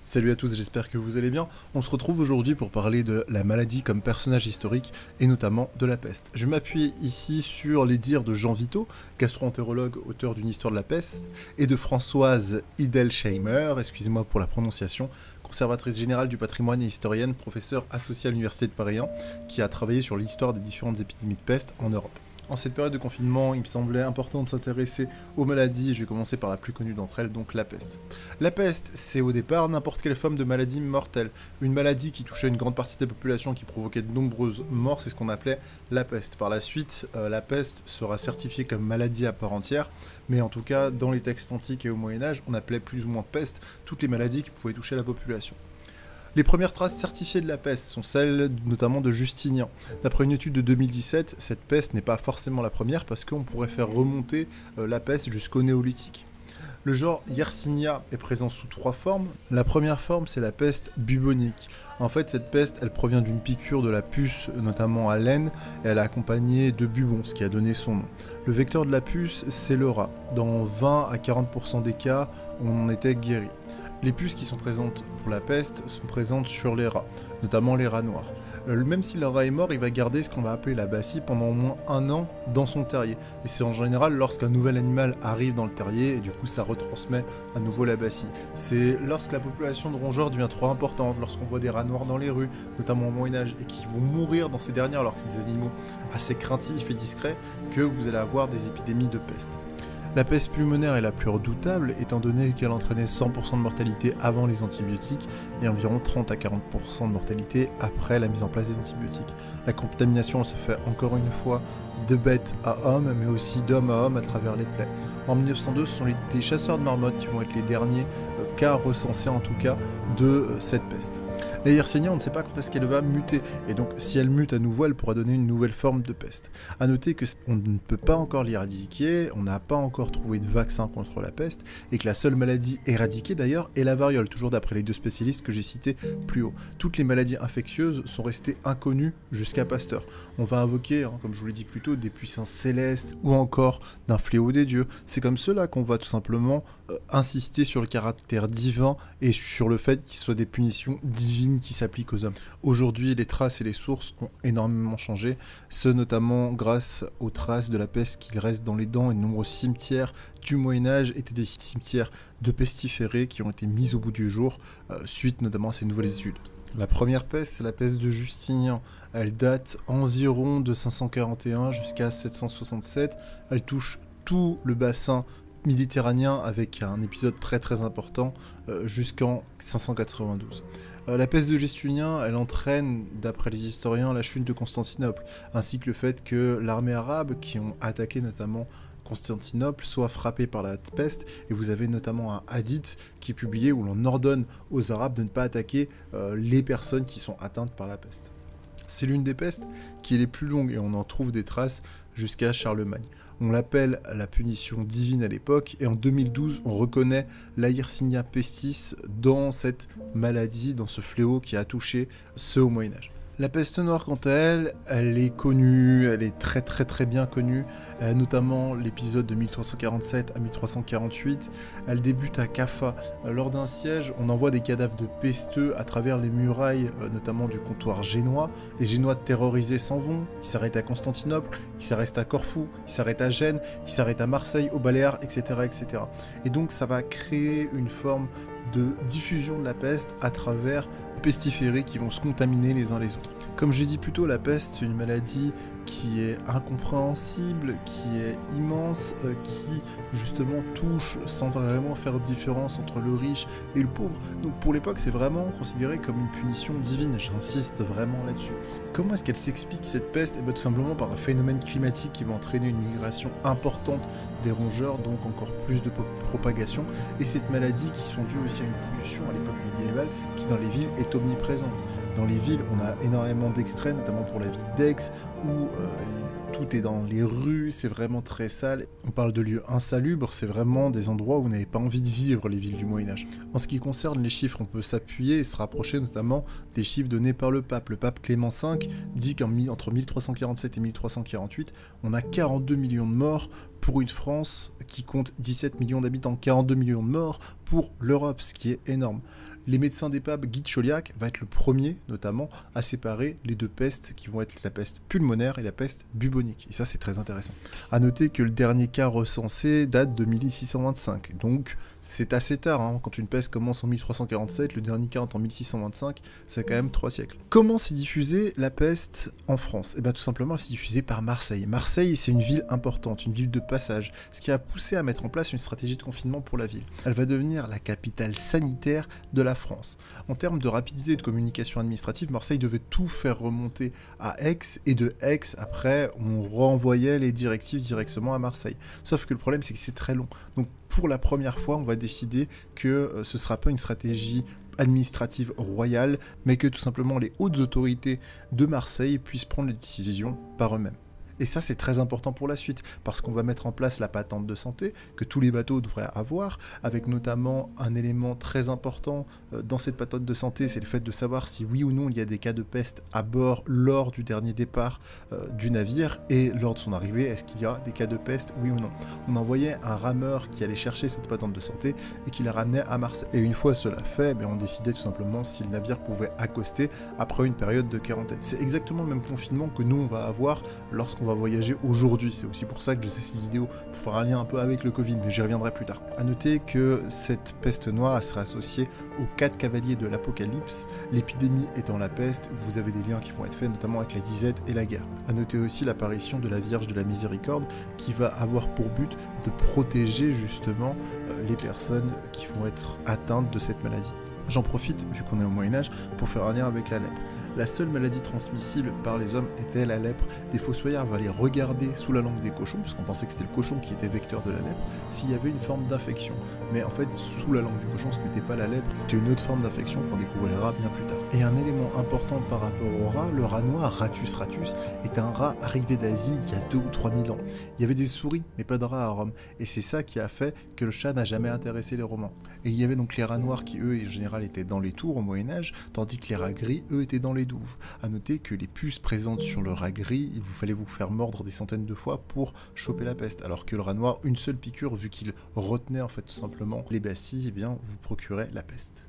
Salut à tous, j'espère que vous allez bien. On se retrouve aujourd'hui pour parler de la maladie comme personnage historique et notamment de la peste. Je m'appuie ici sur les dires de Jean Vito, gastro-entérologue, auteur d'une histoire de la peste, et de Françoise Hiddelsheimer, excusez-moi pour la prononciation, conservatrice générale du patrimoine et historienne, professeure associée à l'Université de Paris 1, qui a travaillé sur l'histoire des différentes épidémies de peste en Europe. En cette période de confinement, il me semblait important de s'intéresser aux maladies. Je vais commencer par la plus connue d'entre elles, donc la peste. La peste, c'est au départ n'importe quelle forme de maladie mortelle. Une maladie qui touchait une grande partie de la population, qui provoquait de nombreuses morts, c'est ce qu'on appelait la peste. Par la suite, la peste sera certifiée comme maladie à part entière, mais en tout cas, dans les textes antiques et au Moyen-Âge, on appelait plus ou moins peste toutes les maladies qui pouvaient toucher la population. Les premières traces certifiées de la peste sont celles notamment de Justinien. D'après une étude de 2017, cette peste n'est pas forcément la première parce qu'on pourrait faire remonter la peste jusqu'au néolithique. Le genre Yersinia est présent sous trois formes. La première forme, c'est la peste bubonique. En fait, cette peste, elle provient d'une piqûre de la puce, notamment à l'aine, et elle est accompagnée de bubons, ce qui a donné son nom. Le vecteur de la puce, c'est le rat. Dans 20 à 40% des cas, on en était guéri. Les puces qui sont présentes pour la peste sont présentes sur les rats, notamment les rats noirs. Même si le rat est mort, il va garder ce qu'on va appeler la bacille pendant au moins 1 an dans son terrier. Et c'est en général lorsqu'un nouvel animal arrive dans le terrier, et du coup ça retransmet à nouveau la bacille. C'est lorsque la population de rongeurs devient trop importante, lorsqu'on voit des rats noirs dans les rues, notamment au Moyen-Âge, et qui vont mourir dans ces dernières alors que c'est des animaux assez craintifs et discrets, que vous allez avoir des épidémies de peste. La peste pulmonaire est la plus redoutable étant donné qu'elle entraînait 100% de mortalité avant les antibiotiques et environ 30 à 40% de mortalité après la mise en place des antibiotiques. La contamination se fait encore une fois de bête à homme mais aussi d'homme à homme à travers les plaies. En 1902, ce sont des chasseurs de marmottes qui vont être les derniers cas recensés en tout cas de cette peste. La Yersinia, on ne sait pas quand est-ce qu'elle va muter, et donc si elle mute à nouveau, elle pourra donner une nouvelle forme de peste. A noter qu'on ne peut pas encore l'éradiquer, on n'a pas encore trouvé de vaccin contre la peste, et que la seule maladie éradiquée d'ailleurs est la variole, toujours d'après les deux spécialistes que j'ai cités plus haut. Toutes les maladies infectieuses sont restées inconnues jusqu'à Pasteur. On va invoquer, comme je vous l'ai dit plus tôt, des puissances célestes, ou encore d'un fléau des dieux. C'est comme cela qu'on va tout simplement insister sur le caractère divin et sur le fait qu'il soit des punitions divines qui s'appliquent aux hommes. Aujourd'hui, les traces et les sources ont énormément changé, ce notamment grâce aux traces de la peste qui restent dans les dents, et de nombreux cimetières du Moyen-Âge étaient des cimetières de pestiférés qui ont été mis au bout du jour, suite notamment à ces nouvelles études. La première peste, c'est la peste de Justinien. Elle date environ de 541 jusqu'à 767. Elle touche tout le bassin méditerranéen avec un épisode très important jusqu'en 592. La peste de Justinien, elle entraîne, d'après les historiens, la chute de Constantinople, ainsi que le fait que l'armée arabe, qui ont attaqué notamment Constantinople, soit frappée par la peste, et vous avez notamment un hadith qui est publié où l'on ordonne aux Arabes de ne pas attaquer les personnes qui sont atteintes par la peste. C'est l'une des pestes qui est les plus longues, et on en trouve des traces jusqu'à Charlemagne. On l'appelle la punition divine à l'époque, et en 2012, on reconnaît la Yersinia pestis dans cette maladie, dans ce fléau qui a touché ceux au Moyen-Âge. La peste noire, quant à elle, elle est connue, elle est très bien connue, notamment l'épisode de 1347 à 1348. Elle débute à Kaffa. Lors d'un siège, on envoie des cadavres de pesteux à travers les murailles, notamment du comptoir génois. Les Génois terrorisés s'en vont, ils s'arrêtent à Constantinople, ils s'arrêtent à Corfou, ils s'arrêtent à Gênes, ils s'arrêtent à Marseille, aux Baléares, etc. Et donc ça va créer une forme de diffusion de la peste à travers pestiférés qui vont se contaminer les uns les autres. Comme j'ai dit plus tôt, la peste, c'est une maladie qui est incompréhensible, qui est immense, qui justement touche sans vraiment faire de différence entre le riche et le pauvre. Donc pour l'époque, c'est vraiment considéré comme une punition divine, j'insiste vraiment là-dessus. Comment est-ce qu'elle s'explique cette peste? Tout simplement par un phénomène climatique qui va entraîner une migration importante des rongeurs, donc encore plus de propagation, et cette maladie qui sont dues aussi à une pollution à l'époque médiévale qui dans les villes est omniprésente. Dans les villes, on a énormément d'extraits, notamment pour la ville d'Aix, où tout est dans les rues, c'est vraiment très sale. On parle de lieux insalubres, c'est vraiment des endroits où vous n'avez pas envie de vivre, les villes du Moyen-Âge. En ce qui concerne les chiffres, on peut s'appuyer et se rapprocher notamment des chiffres donnés par le pape. Le pape Clément V dit qu'entre 1347 et 1348, on a 42 millions de morts pour une France qui compte 17 millions d'habitants, 42 millions de morts pour l'Europe, ce qui est énorme. Les médecins d'épave, Guy de Chauliac, va être le premier, notamment, à séparer les deux pestes qui vont être la peste pulmonaire et la peste bubonique. Et ça, c'est très intéressant. À noter que le dernier cas recensé date de 1625. Donc, c'est assez tard. Hein. Quand une peste commence en 1347, le dernier cas en 1625, c'est quand même 3 siècles. Comment s'est diffusée la peste en France? Eh bien, tout simplement, elle s'est diffusée par Marseille. Marseille, c'est une ville importante, une ville de passage, ce qui a poussé à mettre en place une stratégie de confinement pour la ville. Elle va devenir la capitale sanitaire de la France. En termes de rapidité et de communication administrative, Marseille devait tout faire remonter à Aix, et de Aix, après, on renvoyait les directives directement à Marseille. Sauf que le problème, c'est que c'est très long. Donc, pour la première fois, on va décider que ce ne sera pas une stratégie administrative royale, mais que tout simplement les hautes autorités de Marseille puissent prendre les décisions par eux-mêmes. Et ça, c'est très important pour la suite, parce qu'on va mettre en place la patente de santé, que tous les bateaux devraient avoir, avec notamment un élément très important dans cette patente de santé, c'est le fait de savoir si oui ou non il y a des cas de peste à bord lors du dernier départ du navire, et lors de son arrivée, est-ce qu'il y a des cas de peste, oui ou non. On envoyait un rameur qui allait chercher cette patente de santé, et qui la ramenait à Marseille. Et une fois cela fait, on décidait tout simplement si le navire pouvait accoster après une période de quarantaine. C'est exactement le même confinement que nous on va avoir lorsqu'on va voyager aujourd'hui. C'est aussi pour ça que je fais cette vidéo, pour faire un lien un peu avec le Covid, mais j'y reviendrai plus tard. A noter que cette peste noire, elle sera associée aux 4 cavaliers de l'Apocalypse, l'épidémie étant la peste. Vous avez des liens qui vont être faits notamment avec la disette et la guerre. A noter aussi l'apparition de la Vierge de la Miséricorde, qui va avoir pour but de protéger justement les personnes qui vont être atteintes de cette maladie. J'en profite, vu qu'on est au Moyen-Âge, pour faire un lien avec la lèpre. La seule maladie transmissible par les hommes était la lèpre. Des fossoyeurs allaient regarder sous la langue des cochons, parce qu'on pensait que c'était le cochon qui était vecteur de la lèpre, s'il y avait une forme d'infection. Mais en fait, sous la langue du cochon, ce n'était pas la lèpre, c'était une autre forme d'infection qu'on découvrira bien plus tard. Et un élément important par rapport au rat, le rat noir, Ratus ratus, est un rat arrivé d'Asie il y a 2 ou 3 000 ans. Il y avait des souris, mais pas de rats à Rome. Et c'est ça qui a fait que le chat n'a jamais intéressé les Romains. Et il y avait donc les rats noirs qui, eux, en général, étaient dans les tours au Moyen-Âge, tandis que les rats gris, eux, étaient dans les douves. A noter que les puces présentes sur le rat gris, il vous fallait vous faire mordre des centaines de fois pour choper la peste, alors que le rat noir, une seule piqûre, vu qu'il retenait en fait tout simplement les bacilles, vous procurait la peste.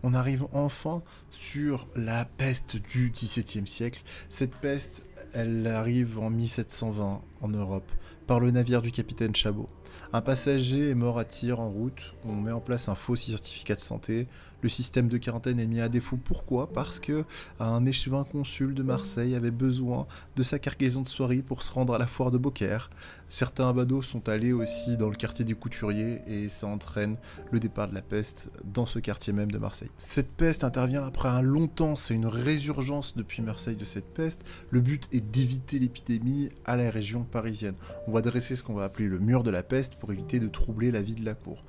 On arrive enfin sur la peste du XVIIe siècle. Cette peste, elle arrive en 1720 en Europe, par le navire du capitaine Chabot. Un passager est mort à tir en route, on met en place un faux certificat de santé, le système de quarantaine est mis à défaut. Pourquoi? Parce que un échevin consul de Marseille avait besoin de sa cargaison de soieries pour se rendre à la foire de Beaucaire. Certains badauds sont allés aussi dans le quartier des Couturiers et ça entraîne le départ de la peste dans ce quartier même de Marseille. Cette peste intervient après un long temps, c'est une résurgence depuis Marseille de cette peste. Le but est d'éviter l'épidémie à la région parisienne. On va dresser ce qu'on va appeler le mur de la peste pour éviter de troubler la vie de la cour.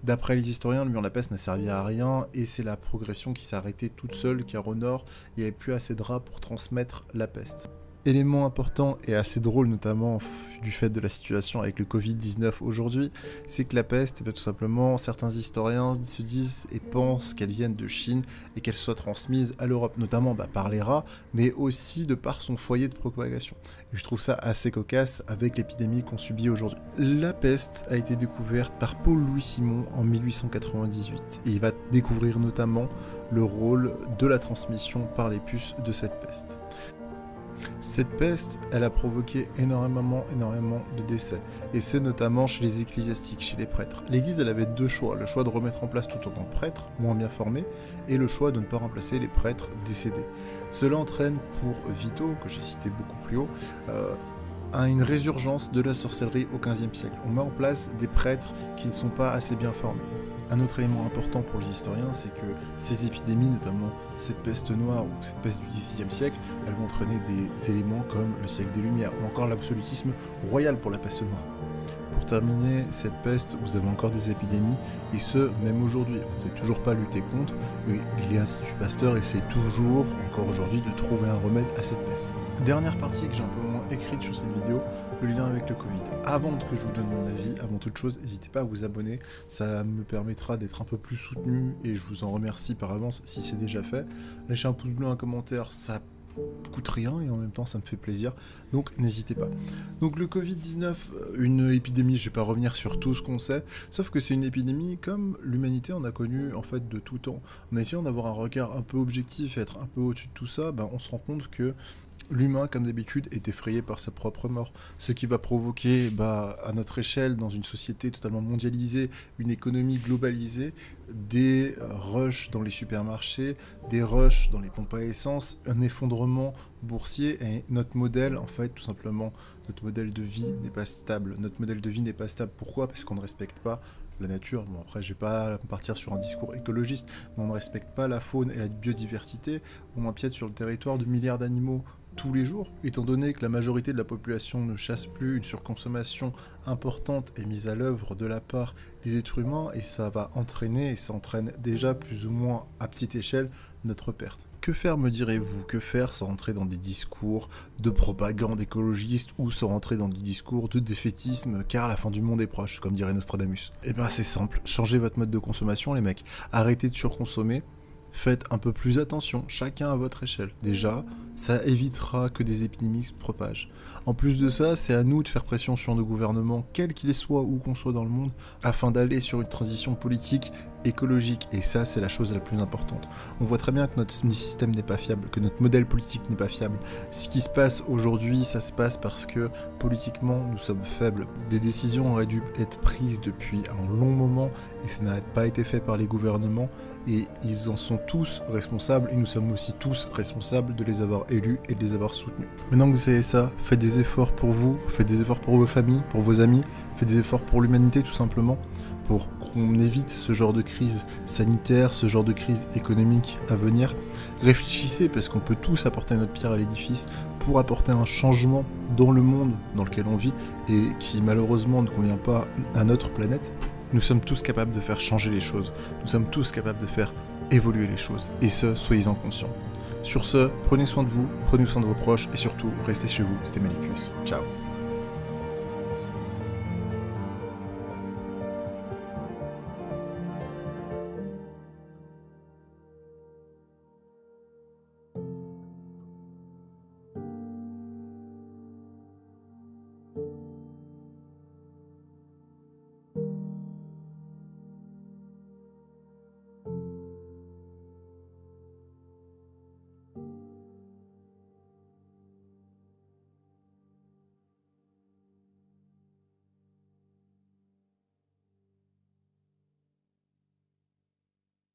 D'après les historiens, le mur de la peste n'a servi à rien et c'est la progression qui s'est arrêtée toute seule car au nord, il n'y avait plus assez de rats pour transmettre la peste. Élément important et assez drôle notamment du fait de la situation avec le Covid-19 aujourd'hui, c'est que la peste, tout simplement, certains historiens se disent et pensent qu'elle vienne de Chine et qu'elle soit transmise à l'Europe, notamment par les rats, mais aussi de par son foyer de propagation. Et je trouve ça assez cocasse avec l'épidémie qu'on subit aujourd'hui. La peste a été découverte par Paul-Louis Simon en 1898 et il va découvrir notamment le rôle de la transmission par les puces de cette peste. Cette peste, elle a provoqué énormément de décès, et ce notamment chez les ecclésiastiques, chez les prêtres. L'Église, elle avait 2 choix, le choix de remettre en place tout autant de prêtres, moins bien formés, et le choix de ne pas remplacer les prêtres décédés. Cela entraîne pour Vito, que j'ai cité beaucoup plus haut, une résurgence de la sorcellerie au XVe siècle. On met en place des prêtres qui ne sont pas assez bien formés. Un autre élément important pour les historiens, c'est que ces épidémies, notamment cette peste noire ou cette peste du XVIe siècle, elles vont entraîner des éléments comme le siècle des Lumières ou encore l'absolutisme royal pour la peste noire. Pour terminer cette peste, vous avez encore des épidémies, et ce, même aujourd'hui. On ne sait toujours pas lutter contre, et l'Institut Pasteur essaie toujours, encore aujourd'hui, de trouver un remède à cette peste. Dernière partie que j'ai un peu moins écrite sur cette vidéo, le lien avec le Covid. Avant que je vous donne mon avis, avant toute chose, n'hésitez pas à vous abonner, ça me permettra d'être un peu plus soutenu, et je vous en remercie par avance si c'est déjà fait. Lâchez un pouce bleu, un commentaire, ça coûte rien et en même temps ça me fait plaisir, donc n'hésitez pas. Donc le Covid-19, une épidémie, je vais pas revenir sur tout ce qu'on sait, sauf que c'est une épidémie comme l'humanité en a connu en fait de tout temps. En essayant d'avoir un regard un peu objectif et être un peu au-dessus de tout ça, on se rend compte que l'humain, comme d'habitude, est effrayé par sa propre mort. Ce qui va provoquer, à notre échelle, dans une société totalement mondialisée, une économie globalisée, des rushs dans les supermarchés, des rushs dans les pompes à essence, un effondrement boursier, et notre modèle, en fait, tout simplement, notre modèle de vie n'est pas stable. Notre modèle de vie n'est pas stable. Pourquoi? Parce qu'on ne respecte pas la nature. Bon, après, je vais pas partir sur un discours écologiste, mais on ne respecte pas la faune et la biodiversité, on empiète sur le territoire de milliards d'animaux tous les jours, étant donné que la majorité de la population ne chasse plus, une surconsommation importante est mise à l'œuvre de la part des êtres humains et ça va entraîner, et ça entraîne déjà plus ou moins à petite échelle, notre perte. Que faire, me direz-vous? Que faire sans rentrer dans des discours de propagande écologiste ou sans rentrer dans des discours de défaitisme car la fin du monde est proche, comme dirait Nostradamus? Eh bien c'est simple, changez votre mode de consommation les mecs, arrêtez de surconsommer. Faites un peu plus attention, chacun à votre échelle. Déjà, ça évitera que des épidémies se propagent. En plus de ça, c'est à nous de faire pression sur nos gouvernements, quels qu'ils soient, où qu'on soit dans le monde, afin d'aller sur une transition politique écologique. Et ça, c'est la chose la plus importante. On voit très bien que notre système n'est pas fiable, que notre modèle politique n'est pas fiable. Ce qui se passe aujourd'hui, ça se passe parce que politiquement, nous sommes faibles. Des décisions auraient dû être prises depuis un long moment et ça n'a pas été fait par les gouvernements. Et ils en sont tous responsables et nous sommes aussi tous responsables de les avoir élus et de les avoir soutenus. Maintenant que vous savez ça, faites des efforts pour vous, faites des efforts pour vos familles, pour vos amis, faites des efforts pour l'humanité tout simplement, pour qu'on évite ce genre de crise sanitaire, ce genre de crise économique à venir. Réfléchissez parce qu'on peut tous apporter notre pierre à l'édifice pour apporter un changement dans le monde dans lequel on vit et qui malheureusement ne convient pas à notre planète. Nous sommes tous capables de faire changer les choses. Nous sommes tous capables de faire évoluer les choses. Et ce, soyez-en conscients. Sur ce, prenez soin de vous, prenez soin de vos proches et surtout, restez chez vous. C'était Malicus. Ciao.